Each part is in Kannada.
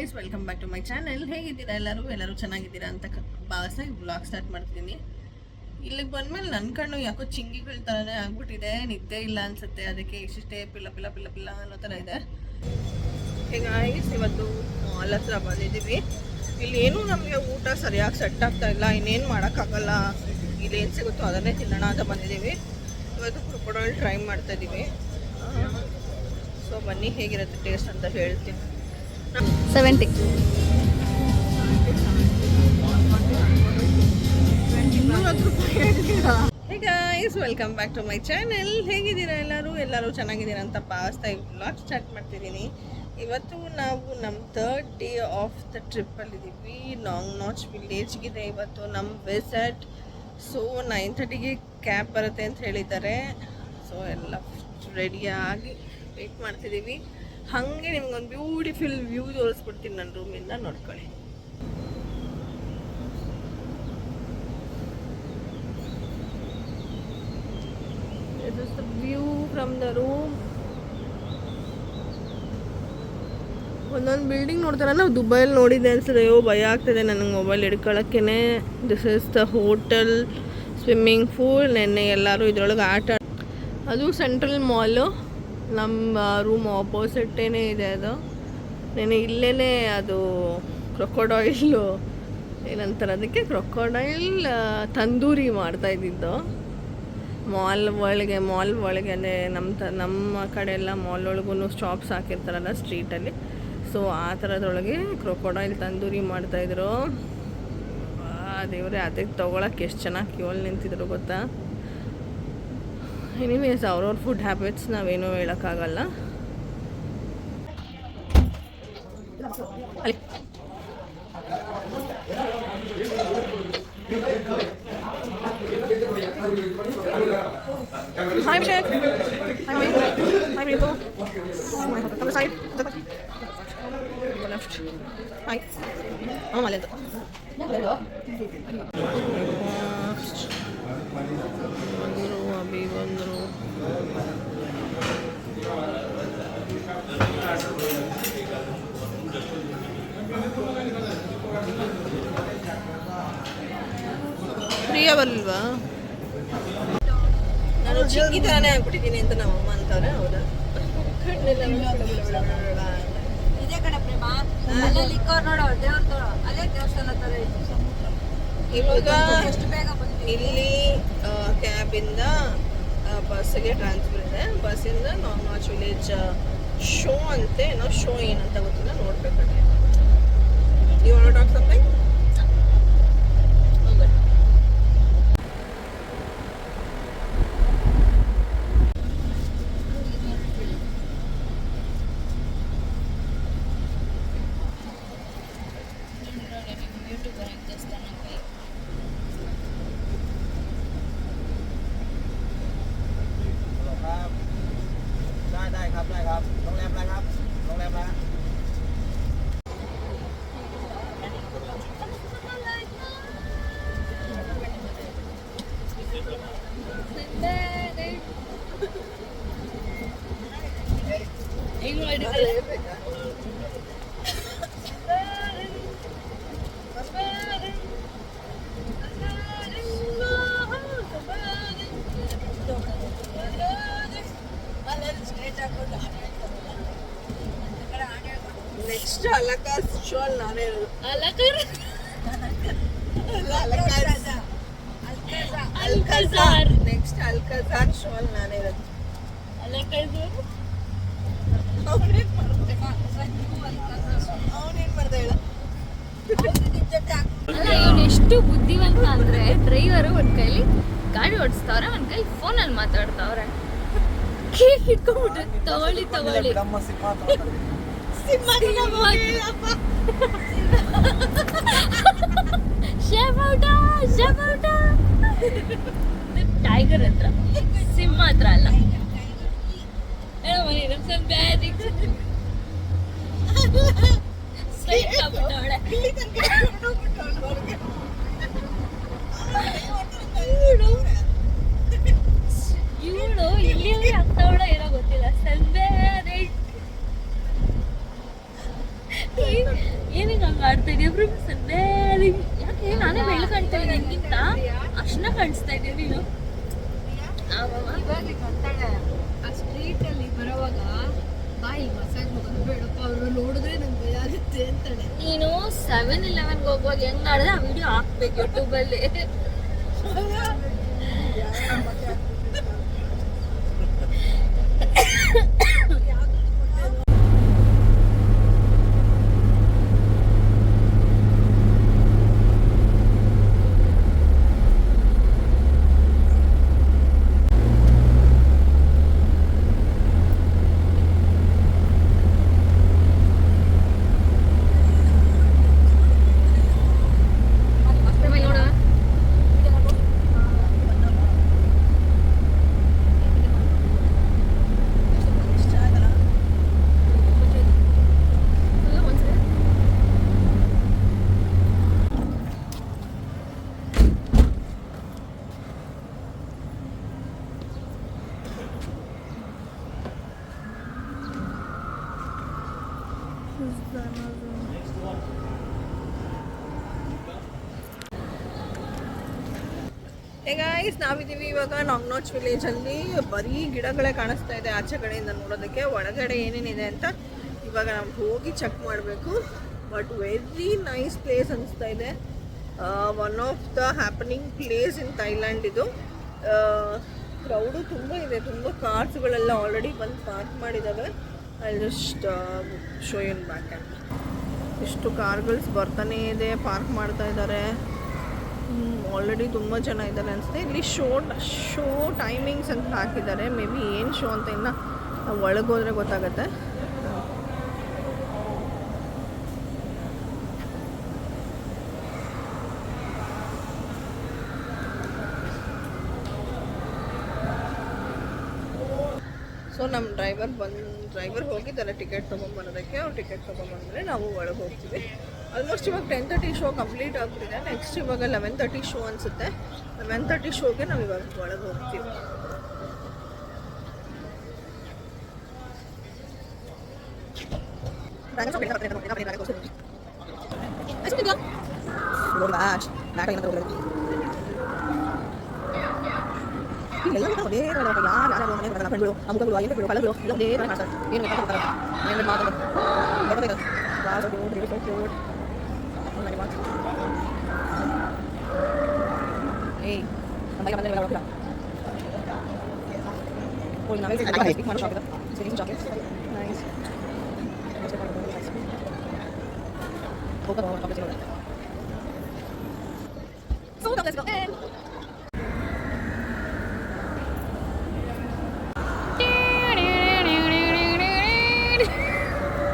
Guys, welcome back to my channel. ಹೇಗಿದ್ದೀರಾ ಎಲ್ಲರೂ ಚೆನ್ನಾಗಿದ್ದೀರಾ ಅಂತ ಭಾವಿಸ್ತಾ ವ್ಲಾಗ್ ಸ್ಟಾರ್ಟ್ ಮಾಡ್ತೀನಿ. ಇಲ್ಲಿಗೆ ಬಂದಮೇಲೆ ನನ್ನ ಕಣ್ಣು ಯಾಕೋ ಚಿಂಗಿಗಳ ಥರನೇ ಆಗ್ಬಿಟ್ಟಿದೆ. ನಿದ್ದೆ ಇಲ್ಲ ಅನ್ಸುತ್ತೆ, ಅದಕ್ಕೆ ಇಷ್ಟೇ ಪಿಲ್ಲ ಪಿಲ್ಲ ಪಿಲ್ಲ ಪಿಲ್ಲ ಅನ್ನೋ ಥರ ಇದೆ. ಗೈಸ್, ಇವತ್ತು ಮಾಲ್ ಹತ್ರ ಬಂದಿದ್ದೀವಿ. ಇಲ್ಲಿ ಏನೂ ನಮಗೆ ಊಟ ಸರಿಯಾಗಿ ಸೆಟ್ ಆಗ್ತಾ ಇಲ್ಲ. ಇನ್ನೇನು ಮಾಡೋಕ್ಕಾಗಲ್ಲ, ಇಲ್ಲೇನು ಸಿಗುತ್ತೋ ಅದನ್ನೇ ತಿನ್ನೋಣ ಅಂತ ಬಂದಿದ್ದೀವಿ. ಇವತ್ತು ಕ್ರೊಕೊಡೈಲ್ ಟ್ರೈ ಮಾಡ್ತಾಯಿದ್ದೀವಿ. ಸೊ ಬನ್ನಿ, ಹೇಗಿರುತ್ತೆ ಟೇಸ್ಟ್ ಅಂತ ಹೇಳ್ತೀನಿ. 70. Hey guys, welcome back to my channel. ಹೇಗಿದ್ದೀರಾ ಎಲ್ಲರೂ ಚೆನ್ನಾಗಿದ್ದೀರಾ ಅಂತ ಭಾವಿಸ್ತಾ ವ್ಲಾಗ್ ಸ್ಟಾರ್ಟ್ ಮಾಡ್ತಿದ್ದೀನಿ. ಇವತ್ತು ನಾವು ನಮ್ಮ 3rd ಡೇ ಆಫ್ ದ ಟ್ರಿಪ್ಪಲ್ಲಿದ್ದೀವಿ. ಲಾಂಗ್ ನಾಚ್ ವಿಲೇಜ್ಗಿದೆ ಇವತ್ತು ನಮ್ಮ ವಿಸಿಟ್. ಸೊ 9:30ಗೆ ಕ್ಯಾಬ್ ಬರುತ್ತೆ ಅಂತ ಹೇಳಿದ್ದಾರೆ. ಸೊ ಎಲ್ಲ ರೆಡಿಯಾಗಿ ವೆಯ್ಟ್ ಮಾಡ್ತಿದ್ದೀವಿ. ಹಾಗೆ ನಿಮ್ಗೊಂದು ಬ್ಯೂಟಿಫುಲ್ ವ್ಯೂ ತೋರಿಸ್ಬಿಡ್ತೀನಿ ನನ್ನ ರೂಮಿಂದ, ನೋಡ್ಕೊಳ್ಳಿ. This is the view from the room. ಒಂದೊಂದು ಬಿಲ್ಡಿಂಗ್ ನೋಡ್ತಾರೆ, ನಾವು ದುಬೈಯಲ್ಲಿ ನೋಡಿದ್ದೆ ಅನ್ಸುತ್ತೆ. ಭಯ ಆಗ್ತದೆ ನನಗೆ ಮೊಬೈಲ್ ಹಿಡ್ಕೊಳ್ಳೋಕ್ಕೇ. This is the hotel, swimming pool. ನೆನ್ನೆ ಎಲ್ಲರೂ ಇದರೊಳಗೆ ಆಟ. ಅದು ಸೆಂಟ್ರಲ್ ಮಾಲು, ನಮ್ಮ ರೂಮ್ ಆಪೋಸಿಟೇನೇ ಇದೆ. ಅದು ನೆನೆ ಇಲ್ಲೇ ಅದು ಕ್ರೊಕೊಡೈಲು ಏನಂತಾರೆ ಅದಕ್ಕೆ, ಕ್ರೊಕೊಡೈಲ್ ತಂದೂರಿ ಮಾಡ್ತಾಯಿದ್ದಿದ್ದು ಮಾಲ್ ಒಳಗೆ. ಅಂದರೆ ನಮ್ಮ ಕಡೆ ಎಲ್ಲ ಮಾಲ್ ಒಳಗೂ ಸ್ಟಾಪ್ಸ್ ಹಾಕಿರ್ತಾರಲ್ಲ ಸ್ಟ್ರೀಟಲ್ಲಿ. ಸೊ ಆ ಥರದೊಳಗೆ ಕ್ರೊಕೊಡೈಲ್ ತಂದೂರಿ ಮಾಡ್ತಾಯಿದ್ರು. ದೇವ್ರೆ, ಅದಕ್ಕೆ ತೊಗೊಳಕ್ಕೆ ಎಷ್ಟು ಚೆನ್ನಾಗಿ ಕ್ಯೂಲ್ ನಿಂತಿದ್ರು ಗೊತ್ತಾ. ಎನಿವೇಸ್, ಅವ್ರವ್ರ ಫುಡ್ ಹ್ಯಾಬಿಟ್ಸ್ ನಾವೇನೂ ಹೇಳೋಕ್ಕಾಗಲ್ಲ. ಅಲ್ಲಿ Hi Abhishek. Hi Mike. Hi Ritu. Oh my god, come aside. Go left. Hi. Malindo. Hello. ಬಂದರು. ಪ್ರಿಯ ಬರಲ್ವಾ? ನಾನು ಚಿಕ್ಕಿ ಥರನೇ ಆಗ್ಬಿಟ್ಟಿದ್ದೀನಿ ಅಂತ ನಮ್ಮಮ್ಮ ಅಂತಾರೆ. ಹೌದಾ? ಇದೇ ಕಡೆ ಪ್ರೇಮ ಅಲ್ಲೇ ಲಿಕ್ಕವ್ರು ನೋಡೋ ದೇವ್ರ ಅಲ್ಲೇ ದೇವಸ್ಥಾನ ಥರ ಇದೆ. ಇವಾಗ ಎಷ್ಟು ಬೇಗ ಇಲ್ಲಿ ಕ್ಯಾಬಿಂದ ಬಸ್ಸಿಗೆ ಟ್ರಾನ್ಸ್ಫರ್ ಇದೆ. ಬಸ್ಸಿಂದ ಲಾಂಗ್ ನಾಚ್ ವಿಲೇಜ್ ಶೋ ಅಂತೆ. ಏನೋ ಶೋ ಏನಂತ ಗೊತ್ತಿಲ್ಲ, ನೋಡ್ಬೇಕಂತೆ. You want to talk something next Alcazar show ಅಲ್ಲಿ ನಾನೇ ಇರೋದು. ಅಲ್ಕಜಾರ್ ನೆಕ್ಸ್ಟ್ ಅಲ್ಕಜಾರ್ ಶೋ ಅಲ್ಲಿ ನಾನೇ ಇರೋದು. ಅವನೇನ್ ಮಾಡ್ದೆ ಹೇಳ? ಅಲ್ಲ, ಇವನು ಎಷ್ಟು ಬುದ್ಧಿವಂತ ಅಂದ್ರೆ, ಡ್ರೈವರು ಒಂದ್ ಕೈಲಿ ಗಾಡಿ ಓಡಿಸ್ತಾವ್ರೆ, ಒಂದ್ ಕೈ ಫೋನಲ್ಲಿ ಮಾತಾಡ್ತಾವ್ರೆ. ಕೇಕ್ ಇಟ್ಕೊಂಡ್ಬಿಟ್ರೆ ತಗೊಳ್ಳಿ ಟೈಗರ್ ಹತ್ರ, ಸಿಂಹ ಹತ್ರ ಅಲ್ಲ. ಇವಳು ಇಲ್ಲಿ ಆಗ್ತಾವಳ ಏನೋ ಗೊತ್ತಿಲ್ಲ. ಸಂಬೆ ಏನಕ್ಕೆ ಹಂಗೆ ಆಡ್ತಾ ಇದೆಯಾ ಫ್ರೆಂಡ್ಸ್? ಯಾಕೆ ನಾನೇ ಬೆಳ್ಳು ಕಾಣ್ತಾ ಇದ್ದೀನಿ ನಿನ್ಗಿಂತ? ಅಷ್ಟನ್ನ ಕಾಣಿಸ್ತಾ ಇದೆಯಾ ನೀನು? ಇವಾಗ ಅಂತಾಳೆ ಆ ಸ್ಟ್ರೀಟಲ್ಲಿ ಬರೋವಾಗ ಬಾಯಿ ಮಸಾಜ್ ಮಾಡೋದು ಬೇಡಪ್ಪ, ಅವರು ನೋಡಿದ್ರೆ ನಂಗೆ ಭಯ ಆಗುತ್ತೆ ಅಂತಾಳೆ. ನೀನು 7-11 ಹೋಗುವಾಗ ಹೆಂಗ್ ಆಡಿದ್ರೆ ಆ ವಿಡಿಯೋ ಹಾಕ್ಬೇಕು ಯೂಟ್ಯೂಬಲ್ಲಿ. ಗೈಸ್, ನಾವಿದ್ದೀವಿ ಇವಾಗ ನಾಗ್ನೋಚ್ ವಿಲೇಜಲ್ಲಿ. ಬರೀ ಗಿಡಗಳೇ ಕಾಣಿಸ್ತಾ ಇದೆ ಆಚೆ ಕಡೆಯಿಂದ ನೋಡೋದಕ್ಕೆ. ಒಳಗಡೆ ಏನೇನಿದೆ ಅಂತ ಇವಾಗ ನಾವು ಹೋಗಿ ಚೆಕ್ ಮಾಡಬೇಕು. ಬಟ್ ವೆರಿ ನೈಸ್ ಪ್ಲೇಸ್ ಅನಿಸ್ತಾ ಇದೆ. One of the happening place in Thailand ಇದು. ಕ್ರೌಡು ತುಂಬ ಇದೆ, ತುಂಬ ಕಾರ್ಸ್ಗಳೆಲ್ಲ ಆಲ್ರೆಡಿ ಬಂದು ಪಾರ್ಕ್ ಮಾಡಿದ್ದಾವೆ. I just show in back and ಇಷ್ಟು ಕಾರ್ಗಳ್ಸ್ ಬರ್ತಾನೇ ಇದೆ, ಪಾರ್ಕ್ ಮಾಡ್ತಾ ಇದ್ದಾರೆ. ಆಲ್ರೆಡಿ ತುಂಬ ಜನ ಇದ್ದಾರೆ ಅನಿಸುತ್ತೆ. ಇಲ್ಲಿ ಶೋ ಟೈಮಿಂಗ್ಸ್ ಅಂತ ಹಾಕಿದ್ದಾರೆ. ಮೇ ಬಿ ಏನು ಶೋ ಅಂತ ಇನ್ನು ನಾವು ಒಳಗೋದ್ರೆ ಗೊತ್ತಾಗುತ್ತೆ. ಸೊ ನಮ್ಮ ಡ್ರೈವರ್ ಹೋಗಿದ್ದಾರೆ ಟಿಕೆಟ್ ತೊಗೊಂಬರೋದಕ್ಕೆ. ಅವ್ರು ಟಿಕೆಟ್ ತೊಗೊಂಬಂದರೆ ನಾವು ಒಳಗೆ ಹೋಗ್ತೀವಿ. ಆಲ್ಮೋಸ್ಟ್ ಇವಾಗ 10:30 ಶೋ ಕಂಪ್ಲೀಟ್ ಆಗ್ತಿದೆ. ನೆಕ್ಸ್ಟ್ ಇವಾಗ 11:30 ಶೋ ಅನಿಸುತ್ತೆ. 11:30 ಶೋಗೆ ನಾವು ಇವಾಗ ಒಳಗೆ ಹೋಗ್ತೀವಿ.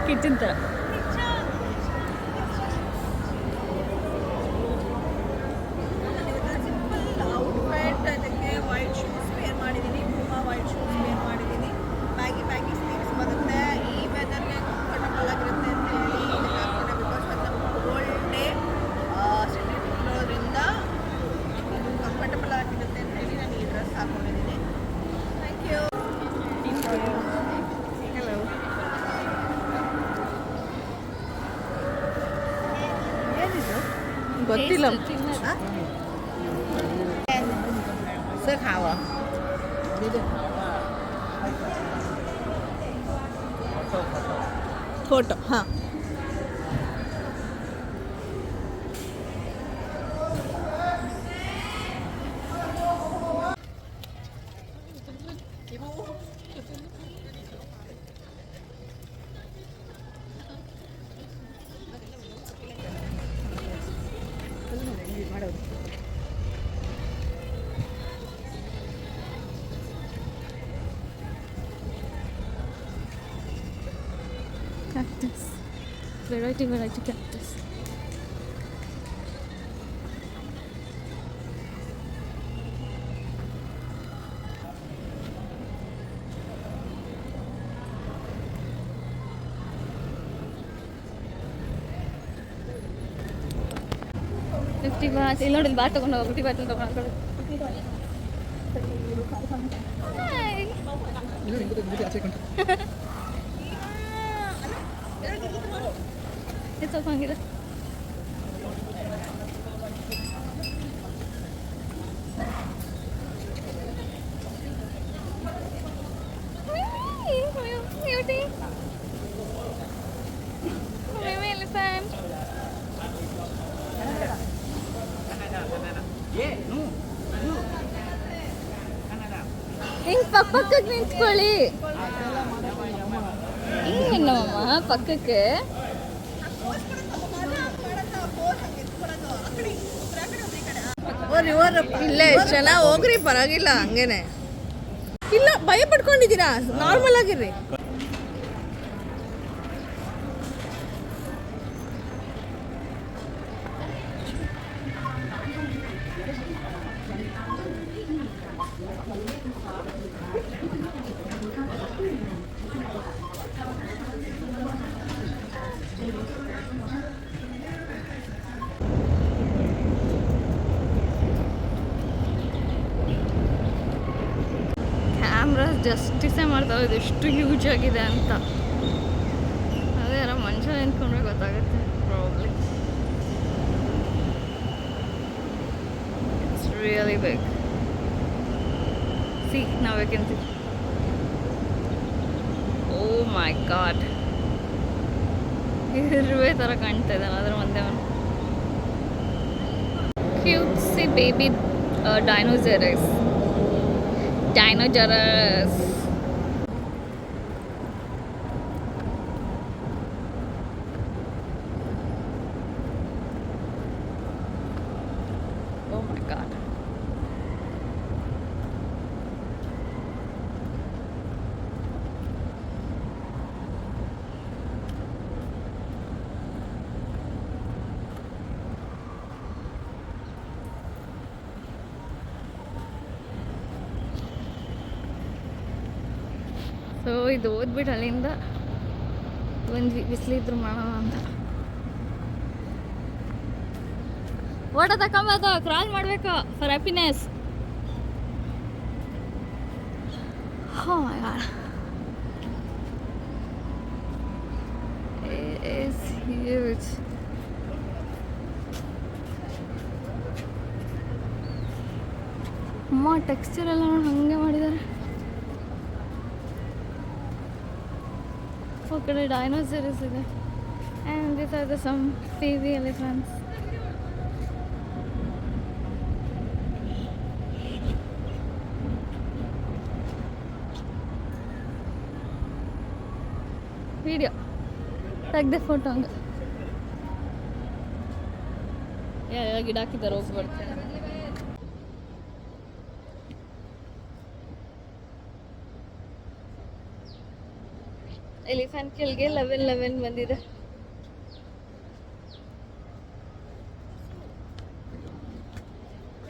ಕಿಚನ್ ಥರ ಔಟ್ಫಿಟ್ ಅದಕ್ಕೆ ವೈಟ್ ಶೂಸ್ ವೇರ್ ಮಾಡಿದ್ದೀನಿ. ಪೂಮಾ ವೈಟ್ ಶೂಸ್ ವೇರ್ ಮಾಡಿದ್ದೀನಿ. ಬ್ಯಾಗಿ ಸ್ಲೀವ್ಸ್ ಬರುತ್ತೆ. ಈ ವೆದರ್ಗೆ ಕಂಫರ್ಟಬಲ್ ಆಗಿರುತ್ತೆ ಅಂತ ಹೇಳಿ ಹಾಕ್ಕೊಂಡೆ. ಬಿಕಾಸ್ ಒಂದು ಕೋಲ್ಡ್ ಡೇ ಸಿಟಿ ಇರೋದ್ರಿಂದ ಇದು ಕಂಫರ್ಟಬಲ್ ಆಗಿರುತ್ತೆ ಅಂತ ಹೇಳಿ ನಾನು ಈ ಡ್ರೆಸ್ ಹಾಕ್ಕೊಂಡಿದ್ದೀನಿ. Thank you. ಹಲೋ. ಏನಿದು ಗೊತ್ತಿಲ್ಲ. ಸರ್ ಹಾವ ಫೋಟೋ. ಹಾಂ, cactus. Variety cactus. $50. ಇಲ್ಲಿ ನೋಡಿ, ಬಾತ್ ತಗೊಂಡು ಹೋಗಿ 50 ಬಾತ್ ತಗೊಂಡು ಇದು ಸ್ವಲ್ಪ ಹಂಗಿದೆ. ಹಿಂಗ್ ಪಕ್ಕಕ್ಕೆ ನಿಂತ್ಕೊಳ್ಳಿ. ಹಿಂಗೇನಮ್ಮ ಪಕ್ಕಕ್ಕೆ? ಇಲ್ಲೇ ಎಷ್ಟು ಜನ ಹೋಗ್ರಿ, ಪರವಾಗಿಲ್ಲ, ಹಂಗೇನೆ ಇಲ್ಲ, ಭಯ ಪಡ್ಕೊಂಡಿದ್ದೀರಾ, ನಾರ್ಮಲ್ ಆಗಿರ್ರಿ. ಕ್ಯಾಮ್ರಾ ಜಸ್ಟಿಸೇ ಮಾಡ್ತಾವೆ ಇದು ಎಷ್ಟು ಹ್ಯೂಜ್ ಆಗಿದೆ ಅಂತ. ಅದೇ ಯಾರೋ ಮನುಷ್ಯ ನಿಂತ್ಕೊಂಡ್ರೆ ಗೊತ್ತಾಗುತ್ತೆ probably. It's really big. See ನಾವು ಯಾಕೆಂತ, ಓ ಮೈ ಗಾಡ್, ಇರುವೆ ಥರ ಕಾಣ್ತಾ ಇದ್ದಾನೆ ಅದ್ರ ಮುಂದೆ ಅವನು. Cutesy baby dinosaurs. Dinosaurus. Oh my god. So ಇದು ಓದ್ಬಿಟ್ಟು ಅಲ್ಲಿಂದ ಬಂದ್ವಿ ಬಿಸಿಲಿದ್ರು ಮಾಡೋಣ ಅಂತ. ಓಟ ತಕೊಂಬದು, ಕ್ರಾಲ್ ಮಾಡಬೇಕು for happiness. Oh my god. It is huge. ಅಮ್ಮ ಟೆಕ್ಸ್ಚರ್ ಎಲ್ಲ ನೋಡಿ ಹಂಗೆ ಮಾಡಿದ್ದಾರೆ. ಆ ಕಡೆ ಡೈನೋಸರಸ್ ಇದೆ. And this are the some baby elephants. Video ತೆಗ್ದೆ ಫೋಟೋ ಹಂಗೆ ಎಲ್ಲ ಗಿಡ ಹಾಕಿದ್ದಾರೆ, ಹೋಗಿ ಬರ್ತೇನೆ. ಎಲಿಫೆಂಟ್ ಕೆಳಗೆ 11 ಬಂದಿದೆ.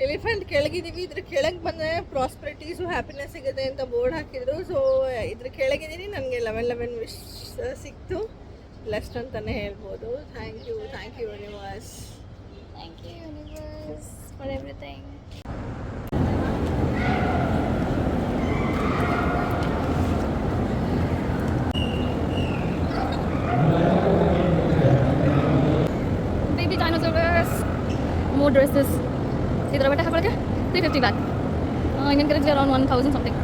ಎಲಿಫೆಂಟ್ ಕೆಳಗಿದೀವಿ, ಇದ್ರ ಕೆಳಗೆ ಬಂದರೆ ಪ್ರಾಸ್ಪರಿಟೀಸು ಹ್ಯಾಪಿನೆಸ್ ಸಿಗುತ್ತೆ ಅಂತ ಬೋರ್ಡ್ ಹಾಕಿದ್ರು. ಸೊ ಇದ್ರ ಕೆಳಗಿದ್ದೀನಿ, ನನಗೆ 11 ವಿಶ್ ಸಿಕ್ತು. ಬ್ಲೆಸ್ಡ್ ಅಂತಲೇ ಹೇಳ್ಬೋದು. Thank you universe. Thank you universe for everything. Baby dinosaurs. More dresses. ಇದರ ಬಟ್ಟೆ ಹಾಕೊಳ್ಳೋಕ್ಕೆ 350 baht. Indian currency around 1000 something.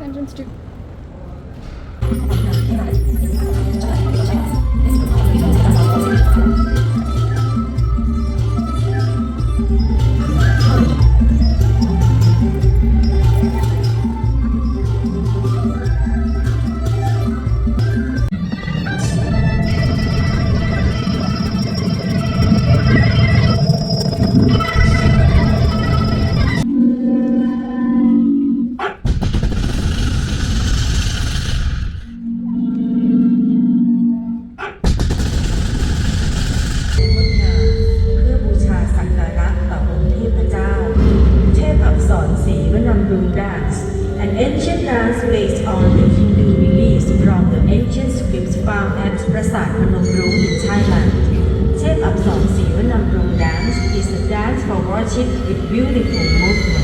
Entrance to an ancient dance based on the Hindu beliefs from the ancient scripts found at Prasat Phnom Rung in Thailand. เทพอักษรศรีวนำรง dance is a dance for worship with beautiful movement.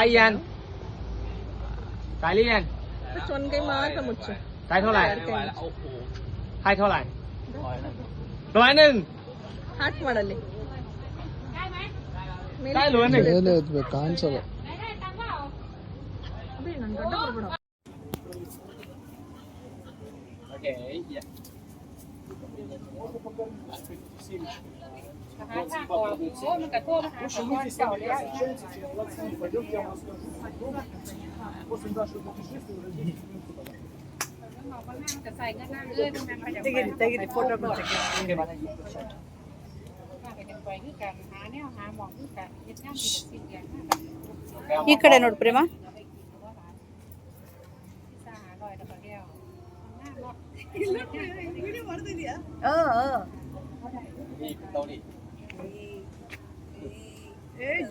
ายเยนจ่ายหรือยัง ชนไกลมาสมุด จ่ายเท่าไหร่ให้เท่าไหร่100 hot ಮಾಡಲ್ಲಿได้100 ಕಾಣಿಸಲ್ಲโอเคತೆಗಿರಿ photo ಈ ಕಡೆ ನೋಡು ಪ್ರೇಮ.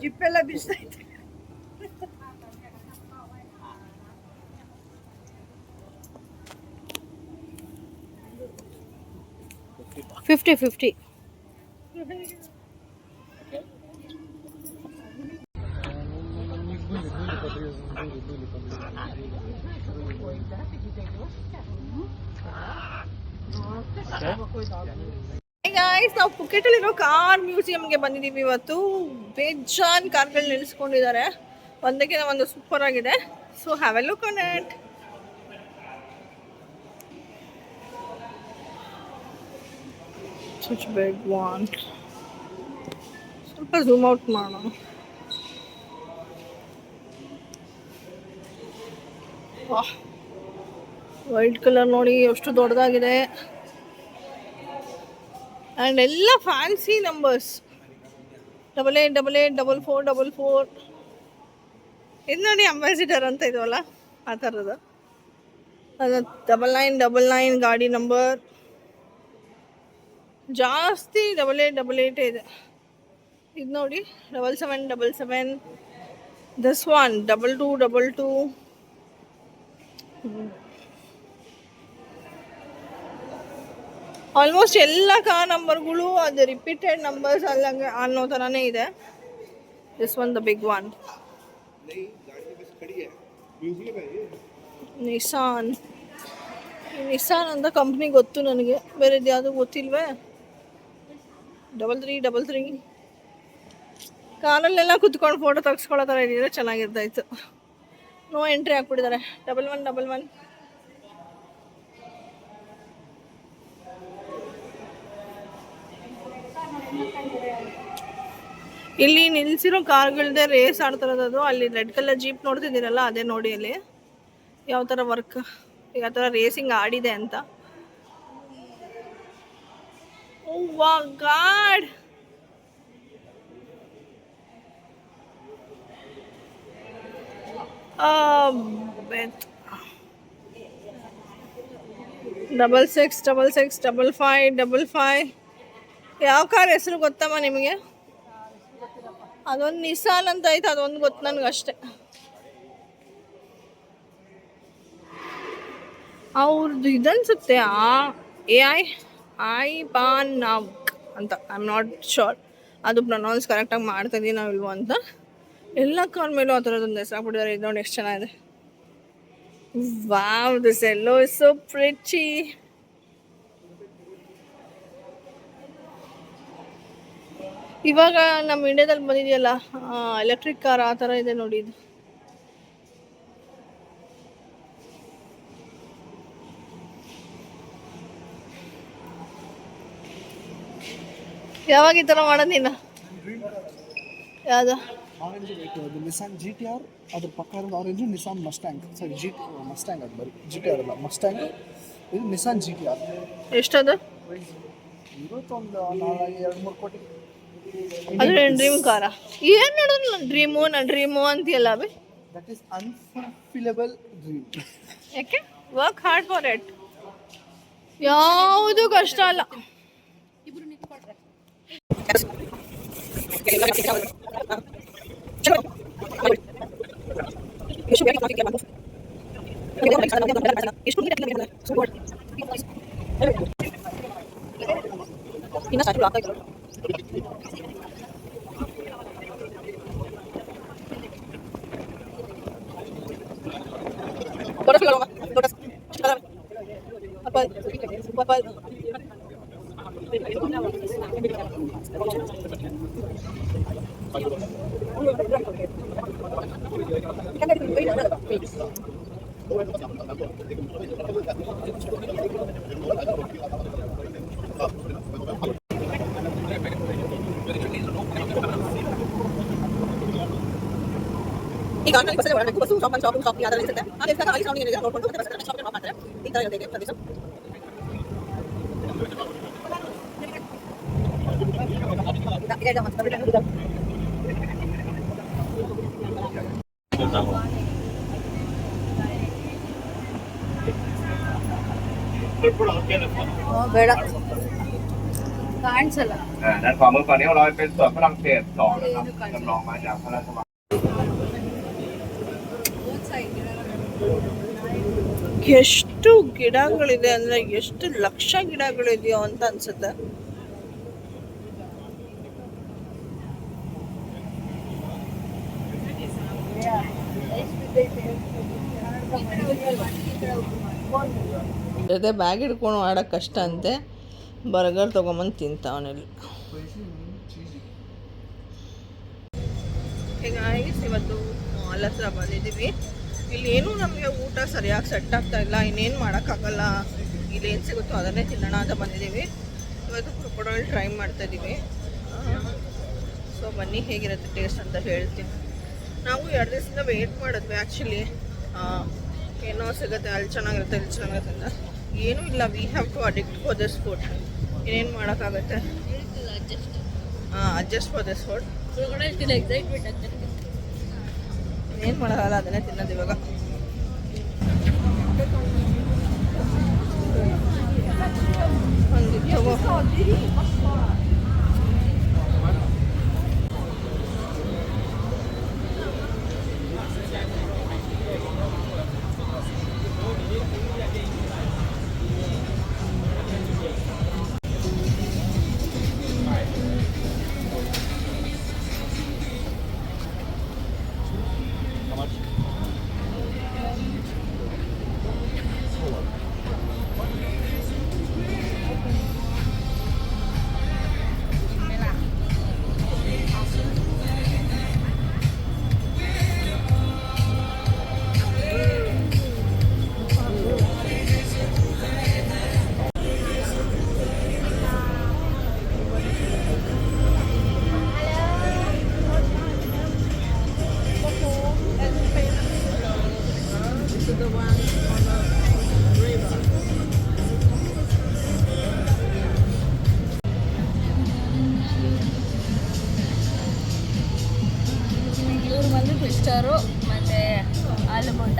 ಜಿಪ್ಪೆಲ್ಲ ಬಿಸ್ತೈತೆ. 50-50. ಗೈಸ್, ನಾವು ಪುಕೆಟಲ್ಲಿರೋ ಕಾರ್ ಮ್ಯೂಸಿಯಂಗೆ ಬಂದಿದ್ದೀವಿ ಇವತ್ತು. ಬೇಜಾನ್ ಕಾರ್ಗಳು ನಿಲ್ಲಿಸ್ಕೊಂಡಿದ್ದಾರೆ, ಒಂದಕ್ಕಿಂತ ಒಂದು ಸೂಪರ್ ಆಗಿದೆ. So have A look on it. Such big one. ಸ್ವಲ್ಪ ಝೂಮ್ ಔಟ್ ಮಾಡೋಣ. ವೈಟ್ ಕಲರ್ ನೋಡಿ ಎಷ್ಟು ದೊಡ್ಡದಾಗಿದೆ. ಆ್ಯಂಡ್ ಎಲ್ಲ ಫ್ಯಾನ್ಸಿ ನಂಬರ್ಸ್. 88884444. ಇದು ನೋಡಿ ಅಂಬಾಸಿಡರ್ ಅಂತ ಇದವಲ್ಲ, ಆ ಥರದ್ದು. ಅದು 9999 ಗಾಡಿ ನಂಬರ್. ಜಾಸ್ತಿ 8888 ಇದೆ. ಇದು ನೋಡಿ 7777. This one 2222. ಆಲ್ಮೋಸ್ಟ್ ಎಲ್ಲ ಕಾರ್ ನಂಬರ್ಗಳು ಅದು ರಿಪೀಟೆಡ್ ನಂಬರ್ಸ್ ಅಲ್ಲ ಅನ್ನೋ ಥರನೇ ಇದೆ. This one the big one. Nissan. Nissan ಅಂತ ಕಂಪ್ನಿ ಗೊತ್ತು ನನಗೆ, ಬೇರೆದು ಯಾವುದು ಗೊತ್ತಿಲ್ವೇ. 3333. ಕಾರಲ್ಲೆಲ್ಲ ಕುತ್ಕೊಂಡು ಫೋಟೋ ತೆಗೆಸ್ಕೊಳ್ಳೋ ಥರ ಇದ್ದಿದ್ರೆ ಚೆನ್ನಾಗಿರ್ತಾಯಿತ್ತು. No entry ಹಾಕ್ಬಿಟ್ಟಿದ್ದಾರೆ. 1111. ಇಲ್ಲಿ ನಿಲ್ಸಿರೋ ಕಾರ್ಗಳದ್ದೇ ರೇಸ್ ಆಡ್ತಿರೋದು. ಅದು ಅಲ್ಲಿ ರೆಡ್ ಕಲರ್ ಜೀಪ್ ನೋಡ್ತಿದ್ದೀರಲ್ಲ, ಅದೇ ನೋಡಿ ಅಲ್ಲಿ ಯಾವ ಥರ ವರ್ಕ್, ಯಾವ ಥರ ರೇಸಿಂಗ್ ಆಡಿದೆ ಅಂತ. ಓ ವಾ ಗಾಡ್, ಬೆತ್ 66665555. ಯಾವ ಕಾರ್ ಹೆಸರು ಗೊತ್ತಮ್ಮ ನಿಮಗೆ? ಅದೊಂದು ನಿಸಾನ್ ಅಂತ ಐತೆ, ಅದೊಂದು ಗೊತ್ತು ನನಗೆ ಅಷ್ಟೆ. ಅವ್ರದ್ದು ಇದನ್ಸುತ್ತೆ ಐ ಪಾನ್ ನಾವ್ಕ್ ಅಂತ. ಐ ಆಮ್ ನಾಟ್ ಶೋರ್ ಅದು ಪ್ರೊನೌನ್ಸ್ ಕರೆಕ್ಟಾಗಿ ಮಾಡ್ತಾಯಿದ್ದೀವಿ ನಾವಿಲ್ವೋ ಅಂತ. ಎಲ್ಲ ಕಾರ್ ಮೇಲೂ ಆ ಥರದೊಂದು ಹೆಸರು ಹಾಕ್ಬಿಟ್ಟಿದ್ದಾರೆ. ಇದು ನೋಡಿ ಎಷ್ಟು ಚೆನ್ನಾಗಿದೆ. Wow, this yellow is so pretty. ಇವಾಗ ನಮ್ಮ ಇಂಡಿಯಾದಲ್ಲಿ ಬಂದಿದೆಯಲ್ಲ ಎಲೆಕ್ಟ್ರಿಕ್ ಕಾರ್, ಆ ಥರ ಇದೆ ನೋಡಿ ಇದು. ಯಾವಾಗ ಈ ಥರ ಮಾಡೋದು ನೀನು? ಯಾವುದು? ಆರೆಂಜ್ ಬೇಕು, ನಿಸಾನ್ GTR. ಅದ್ರ ಪಕ್ಕ ಆರೆಂಜು ನಿಸಾನ್ ಮಸ್ಟ್ಯಾಂಗ್. ಸರಿ, ಮಸ್ಟ್ಯಾಂಗ್ ಅದು ಬರೀ GTR ಅಲ್ಲ, ಮಸ್ಟ್ಯಾಂಗ್. ಇದು ನಿಸಾನ್ GTR. ಎಷ್ಟದು? ಇವತ್ತೊಂದು 2-3 ಕೋಟಿ. ಅದು ನನ್ನ ಡ್ರೀಮ್ ಕಾರ. ಏನು ನೋಡೋದು ನನ್ನ ಡ್ರೀಮು ಅಂತೀಯಲ್ಲ Abhi? That is unfulfillable dream. ಯಾಕೆ? Work hard for it. ಯಾವುದು ಕಷ್ಟ ಅಲ್ಲ. ಈಗ ಆನ್ಲೈನ್ ಬಸ್ಸಲ್ಲಿ ಓಡಾಡಬೇಕು, ಬಸ್ಸು ಶಾಪ್ ಯಾವ್ದಾರು ಅನಿಸುತ್ತೆ ಅದೇ ಅಲ್ಲಿ ಸೌಂಡಿಂಗ್ ಏನಿದೆ ನೋಡ್ಕೊಂಡು ಮತ್ತೆ ಬಸ್ ಶಾಪ್ ಮಾಡ್ತಾರೆ. ಈ ಥರ ಇರುತ್ತೆ ಪ್ರದೇಶ. ಬೇಡ ಕಾಣಿಸಲ್ಲ. ด้านขวามือฝั่งนี้ของเราเป็นสวนฝรั่งเศส2นะครับจำลองมาจากพระราชวัง ಎಷ್ಟು ಗಿಡಗಳಿದೆ ಅಂದ್ರೆ ಎಷ್ಟು ಲಕ್ಷ ಗಿಡಗಳಿದೆಯೋ ಅಂತ ಅನ್ಸುತ್ತೆ. ಜೊತೆ ಬ್ಯಾಗ್ ಹಿಡ್ಕೊಂಡು ಆಡೋಕೆ ಕಷ್ಟ ಅಂತೆ, ಬರ್ಗರ್ ತೊಗೊಂಬಂದು ತಿಂತಾವನಲ್ಲಿ. ಇವತ್ತು ಮಾಲ್ ಹತ್ರ ಬಂದಿದ್ದೀವಿ. ಇಲ್ಲಿ ಏನೂ ನಮಗೆ ಊಟ ಸರಿಯಾಗಿ ಸೆಟ್ ಆಗ್ತಾ ಇಲ್ಲ, ಇನ್ನೇನು ಮಾಡೋಕ್ಕಾಗಲ್ಲ, ಇಲ್ಲೇನು ಸಿಗುತ್ತೋ ಅದನ್ನೇ ತಿನ್ನೋಣ ಅಂತ ಬಂದಿದ್ದೀವಿ. ಇವತ್ತು ಕ್ರೊಕೊಡೈಲ್ ಟ್ರೈ ಮಾಡ್ತಾಯಿದ್ದೀವಿ. ಸೊ ಬನ್ನಿ ಹೇಗಿರುತ್ತೆ ಟೇಸ್ಟ್ ಅಂತ ಹೇಳ್ತೀನಿ. ನಾವು 2 ದಿವಸದಿಂದ ವೆಯ್ಟ್ ಮಾಡಿದ್ವಿ ಆ್ಯಕ್ಚುಲಿ, ಏನೋ ಸಿಗುತ್ತೆ ಅಲ್ಲಿ ಚೆನ್ನಾಗಿರುತ್ತೆ ಇಲ್ಲಿ ಚೆನ್ನಾಗಿರುತ್ತೆ ಅಂತ. ಏನೂ ಇಲ್ಲ, we have to addict for this food. ಇನ್ನೇನು ಮಾಡೋಕ್ಕಾಗತ್ತೆ, ಅಡ್ಜಸ್ಟ್ ಫಾರ್ ದಿಸ್ ಫುಡ್. ಏನು ಮಾಡೋಕ್ಕಲ್ಲ, ಅದನ್ನೇ ತಿನ್ನೋದು ಇವಾಗ. ಫಿಸ್ಟರು ಮತ್ತು ಆಲೂಬೋಂಡ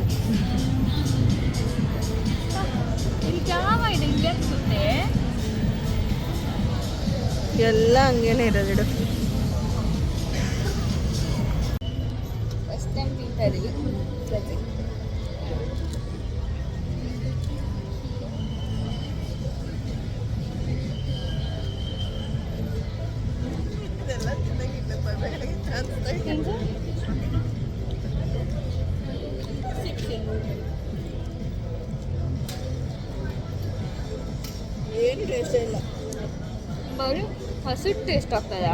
ಇಲ್ಲಿ ಚೆನ್ನಾಗಿದೆ. ಇಲ್ಲಿ ಅನಿಸುತ್ತೆ ಎಲ್ಲ ಹಂಗೇನೆ ಇರೋದು. ಫಸ್ಟ್ ಟೈಮ್ ತಿಂತಾ ಇದೀವಿ. ಏನು ಟೇಸ್ಟ್ ಇಲ್ಲ, ಬರೀ ಹಸಿಟ್ಟು ಟೇಸ್ಟ್ ಆಗ್ತದ.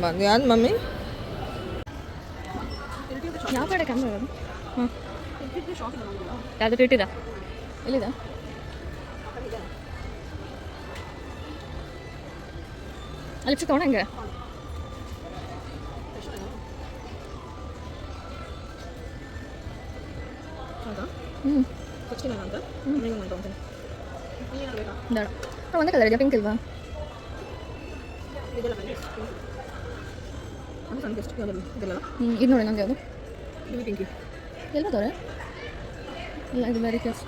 ಬಂದು ಯಾರು ಮಮ್ಮಿ ಯಾವ ಕಡೆ ಕ್ಯಾಮ್ರಾ ಇರೋದು? ಹಾಂ, ಯಾವುದು ಇಟ್ಟಿದ? ಎಲ್ಲಿದೆ? ಅಲ್ಲಿ ತಗೊಂಡ ಹಂಗೆ ಒಂದೇ ಕಲರ್ ಇದೆಯಾ? ಪಿಂಕ್ ಇಲ್ವಾ? ಇದು ನೋಡಿ ನಂಗೆ ಯಾವುದು ಎಲ್ಲಿ ಬರ್ತಾರೆ? ಇಲ್ಲ ಇದು ವೆರಿ ಕೇಸ್.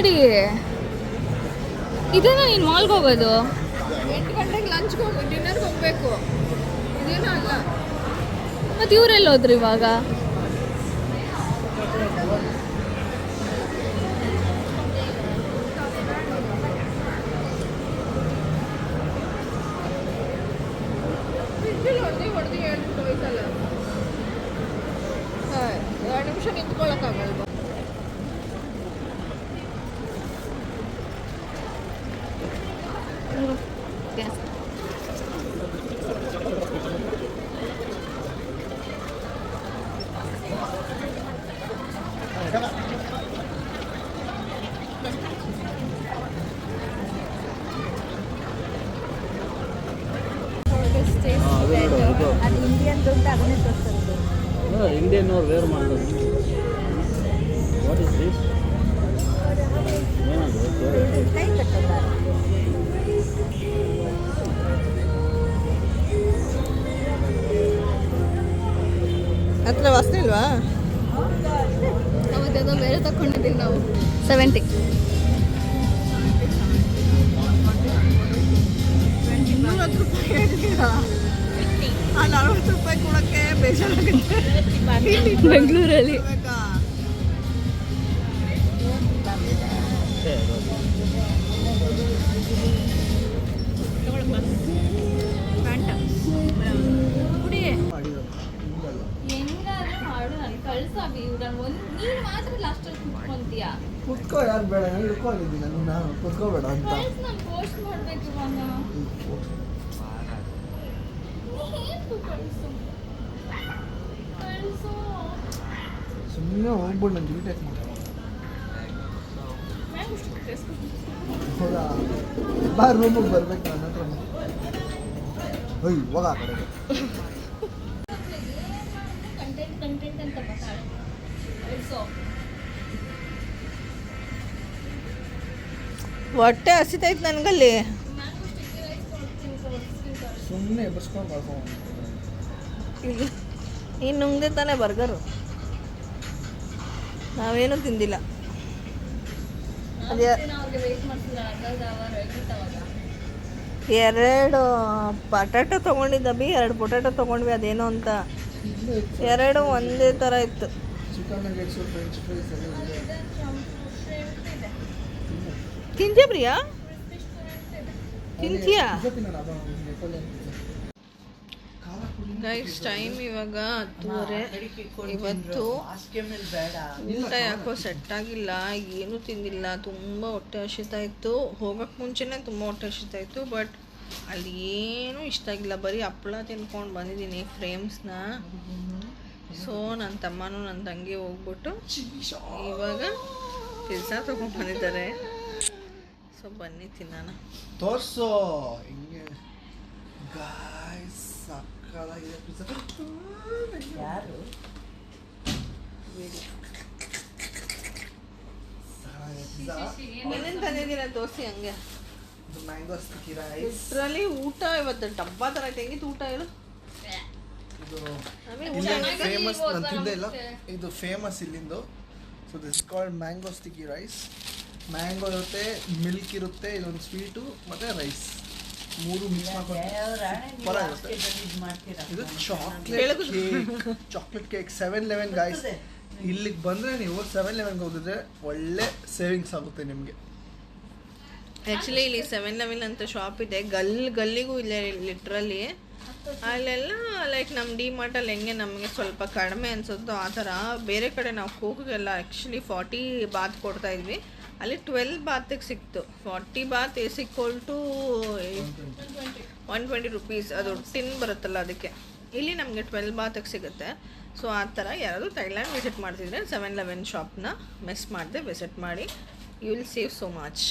ನಡಿ. ಇದೇನಾ ನೀನು ಮಾಲ್ಗೆ ಹೋಗೋದು? 8 ಗಂಟೆಗೆ ಲಂಚ್ಗೆ ಹೋಗಿ ಡಿನ್ನರ್ಗೆ ಹೋಗ್ಬೇಕು. ಇದೇನೋ ಅಲ್ಲ. ಮತ್ತು ಇವರೆಲ್ಲ ಹೋದ್ರು ಇವಾಗ? ಹೊಡೆದು ಹೇಳ್ಬಿಟ್ಟು ಹೋಯ್ತಲ್ಲ. 2 ನಿಮಿಷ ನಿಂತ್ಕೊಳ್ಳೋಕ್ಕಾಗಲ್ವಾ? ಇಂಡಿಯನ್ ಅವ್ರು ವೇರ್ ಮಾಡೋದು. What is this? ಹತ್ರ ವಾಸನೆ ಇಲ್ವಾ? ಅವತ್ತೇನೋ ಬೇರೆ ತಗೊಂಡಿದ್ದೀವಿ ನಾವು. 70. 210 ರೂಪಾಯಿ ಹೇಳ್ತೀರಾ? ಆ 40 ರೂಪಾಯಿ ಕೊಡೋಕ್ಕೆ ಬೇಜಾರಾಗುತ್ತೆ. ಬೆಂಗಳೂರಲ್ಲಿ ಬೇಕಾ? ಹೆಂಗಾದ್ರೂ ಮಾಡು, ನಾನು ಕಳ್ಸಾಬಿ. ನೀನು ಮಾತ್ರ ಲಾಸ್ಟಲ್ಲಿ ಕುತ್ಕೊಂತೀಯ. ಕುತ್ಕೋ, ಯಾರು ಬೇಡ, ನಾನು ಹಿಡ್ಕೊಂಡಿದ್ದೀನಿ, ನಾನು ಕುತ್ಕೋಬೇಡ ಅಂತ. ಕಳ್ಸಿ, ನಾನು ಪೋಸ್ಟ್ ಮಾಡ್ಬೇಕು ಇವಾಗ. ಕಳ್ಸು. ಸುಮ್ಮನೆ ಹೋಗ್ಬಿಡು, ನಾನು ಡಿಟೇಕ್ ಮಾಡ. ಹೌದಾ? ಬಾ, ರೂಮಿಗೆ ಬರ್ಬೇಕು ನನ್ನ ಹತ್ರ. ಹೋಯ್, ಹೋಗ ಆ ಕಡೆಗೆ. ಕಂಟೆಂಟ್ ಅಂತ ಬರ್ತಾಳೆ. ಕಳ್ಸು. ಹೊಟ್ಟೆ ಹಸಿತೈತೆ ನನಗಲ್ಲಿ. ಸುಮ್ಮನೆ ಎಬ್ಬರ್ಸ್ಕೊಂಡು ಬರ್ಕೊಂಡು ನೀನು ನುಂಗ್ದೆ ತಾನೇ ಬರ್ಗರು? ನಾವೇನು ತಿಂದಿಲ್ಲ. ಅದೇ ಅವ್ರಿಗೆ ವೇಟ್ ಮಾಡ್ತಿಲ್ಲ. 2 ಪಟಾಟೊ ತೊಗೊಂಡಿದ್ದಬಿ, 2 ಪೊಟ್ಯಾಟೊ ತೊಗೊಂಡ್ವಿ. ಅದೇನೋ ಅಂತ 2 ಒಂದೇ ಥರ ಇತ್ತು. ಚಿಕನ್ ನಗೆಟ್ಸು, ಫ್ರೆಂಚ್ ಫ್ರೈಸ್ ಎಲ್ಲ ಇದೆ. ತಿಂತೀಯ ಪ್ರಿಯಾ? ತಿಂತೀಯಾ? ಗೈಸ್, ಟೈಮ್ ಇವಾಗ 10:30. ಇವತ್ತು ಊಟ ಯಾಕೋ ಸೆಟ್ ಆಗಿಲ್ಲ, ಏನೂ ತಿಂದಿಲ್ಲ. ತುಂಬ ಹೊಟ್ಟೆ ಹಸಿತಾ ಇತ್ತು. ಹೋಗೋಕ್ಕೆ ಮುಂಚೆನೇ ತುಂಬ ಹೊಟ್ಟೆ ಹಸಿತಾ ಇತ್ತು. ಬಟ್ ಅಲ್ಲಿ ಏನೂ ಇಷ್ಟ ಆಗಿಲ್ಲ. ಬರೀ ಹಪ್ಪಳ ತಿನ್ಕೊಂಡು ಬಂದಿದ್ದೀನಿ ಫ್ರೇಮ್ಸ್ನ. ಸೊ ನನ್ನ ತಮ್ಮನೂ ನನ್ನ ತಂಗಿ ಹೋಗ್ಬಿಟ್ಟು ಇವಾಗ ಪಿಜ್ಜಾ ತೊಗೊಂಡು ಬಂದಿದ್ದಾರೆ. ಸೊ ಬನ್ನಿ ತಿನ್ನೋಣ. ತೋರ್ಸು ಹಿಂಗೆ ಗಾಯ್ಸ್, ಸಕ್ಕತ್ತಾಗಿದೆ ಪಿಜ್ಜಾ. ಯಾರು ಏನೇನು ತಂದಿದ್ದೀರಾ ದೋಸೆ? ಹಂಗೆ ಮ್ಯಾಂಗೋ ಸ್ಟಿಕ್ಕಿ ರೈಸ್. ಇದ್ರಲ್ಲಿ ಊಟ ಇವತ್ತು ಡಬ್ಬಾ ಥರ ಐತೆ. ಹೆಂಗಿತ್ತು ಊಟ ಹೇಳು? ಇದು ಆಮೇಲೆ ಇಲ್ಲಿ ಫೇಮಸ್, ನಾನು ತಿಂದೇ ಇಲ್ಲ. ಇದು ಫೇಮಸ್ ಇಲ್ಲಿಂದು. So this called mango sticky rice. Mango ಇರುತ್ತೆ, ಮಿಲ್ಕ್ ಇರುತ್ತೆ, ಇದೊಂದು ಸ್ವೀಟು ಮತ್ತು ರೈಸ್ 3 ಮಿಕ್ಸ್ ಮಾಡ್ಕೊಂಡು ಸೂಪರ್ ಆಗಿರುತ್ತೆ. ಇದು ಚಾಕ್ಲೇಟ್ ಕೇಕ್ 7-11 ಗಾಯ್ಸ್. ಇಲ್ಲಿಗೆ ಬಂದರೆ ನೀವು 7-11 ಹೋಗಿದ್ರೆ ಒಳ್ಳೆ ಸೇವಿಂಗ್ಸ್ ಆಗುತ್ತೆ ನಿಮಗೆ. ಆ್ಯಕ್ಚುಲಿ ಇಲ್ಲಿ 7-11 ಅಂತ ಶಾಪ್ ಇದೆ. ಗಲ್ಲಿಗೂ ಇಲ್ಲೇ ಲಿಟ್ರಲಿ. ಅಲ್ಲೆಲ್ಲ ಲೈಕ್ ನಮ್ಮ ಡಿ ಮಾರ್ಟಲ್ಲಿ ಹೆಂಗೆ ನಮಗೆ ಸ್ವಲ್ಪ ಕಡಿಮೆ ಅನಿಸುತ್ತೋ ಆ ಥರ. ಬೇರೆ ಕಡೆ ನಾವು ಕೋಕ್ಗೆಲ್ಲ ಆ್ಯಕ್ಚುಲಿ 40 ಬಾತ್ ಕೊಡ್ತಾಯಿದ್ವಿ. ಅಲ್ಲಿ 12 ಬಾತಿಗೆ ಸಿಕ್ತು. 40 baht is equal to 120 rupees. ಅದು ಟಿನ್ ಬರುತ್ತಲ್ಲ ಅದಕ್ಕೆ. ಇಲ್ಲಿ ನಮಗೆ 12 ಬಾತಿಗೆ ಸಿಗುತ್ತೆ. ಸೊ ಆ ಥರ ಯಾರಾದರೂ ಥೈಲ್ಯಾಂಡ್ ವಿಸಿಟ್ ಮಾಡ್ತಿದ್ರೆ 7-11 ಶಾಪ್ನ ಮಿಸ್ ಮಾಡದೆ ವಿಸಿಟ್ ಮಾಡಿ. You will save so much.